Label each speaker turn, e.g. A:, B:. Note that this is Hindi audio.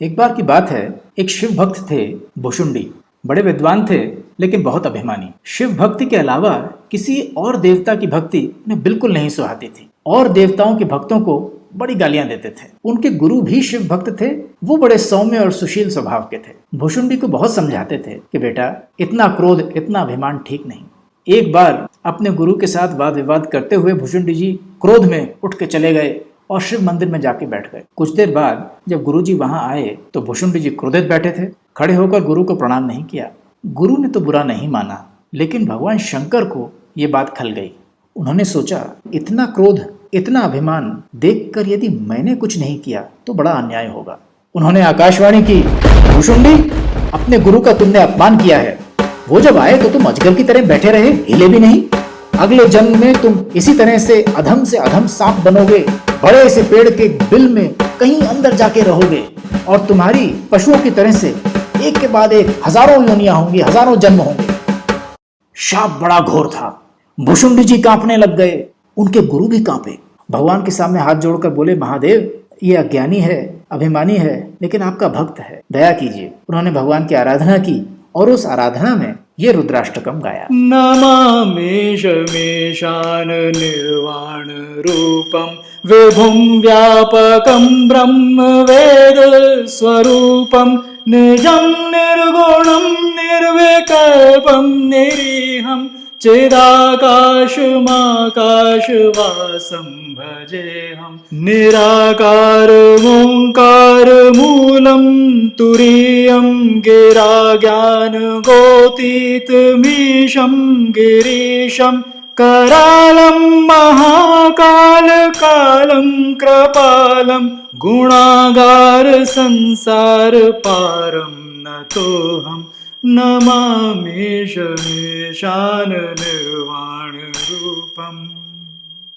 A: एक बार की बात है, एक शिव भक्त थे भुशुंडी। बड़े विद्वान थे लेकिन बहुत अभिमानी। शिव भक्ति के अलावा किसी और देवता की भक्ति उन्हें बिल्कुल नहीं सुहाती थी। और देवताओं के भक्तों को बड़ी गालियां देते थे। उनके गुरु भी शिव भक्त थे। वो बड़े सौम्य और सुशील स्वभाव के थे। भुशुंडी को बहुत समझाते थे कि बेटा, इतना क्रोध, इतना अभिमान ठीक नहीं। एक बार अपने गुरु के साथ वाद विवाद करते हुए भुशुंडी जी क्रोध में उठ के चले गए और शिव मंदिर में जाके बैठ गए। कुछ देर बाद जब गुरु जी वहां आए तो भुशुंडी जी क्रोधित बैठे थे। खड़े होकर गुरु को प्रणाम नहीं किया। गुरु ने तो बुरा नहीं माना, लेकिन भगवान शंकर को ये बात खल गई। उन्होंने सोचा, इतना क्रोध, इतना अभिमान देखकर यदि मैंने कुछ नहीं किया तो बड़ा अन्याय होगा। उन्होंने आकाशवाणी की, भुशुंडी, अपने गुरु का तुमने अपमान किया है। वो जब आए तो तुम अजगर की तरह बैठे रहे, हिले भी नहीं। अगले जन्म में तुम इसी तरह से अधम सांप बनोगे, बड़े से पेड़ के बिल में कहीं अंदर जाके रहोगे और तुम्हारी पशुओं की तरह से एक के बाद एक हजारों योनियां होंगी, हजारों जन्म होंगे। शाप बड़ा घोर था। भुशुंडी जी कांपने लग गए। उनके गुरु भी कांपे। भगवान के सामने हाथ जोड़कर बोले, महादेव, ये अज्ञानी है, अभिमानी है, लेकिन आपका भक्त है, दया कीजिए। उन्होंने भगवान की आराधना की और उस आराधना में ये रुद्राष्टकम गाया।
B: नमामि शमीशान निर्वाण रूपम विभुं व्यापकं ब्रह्म वेद स्वरूपम निजं निर्गुणं निर्विकल्पं निरीहं चिदाकाशमाकाशवासं भजेऽहं निराकारमोङ्कारमूलं तुरीयं गिराज्ञानगोतीतमीशं गिरीशं करालं महाकालकालं कृपालं गुणागार संसार पारं नतोऽहं नमामि शमीशान निर्वाण रूपम्।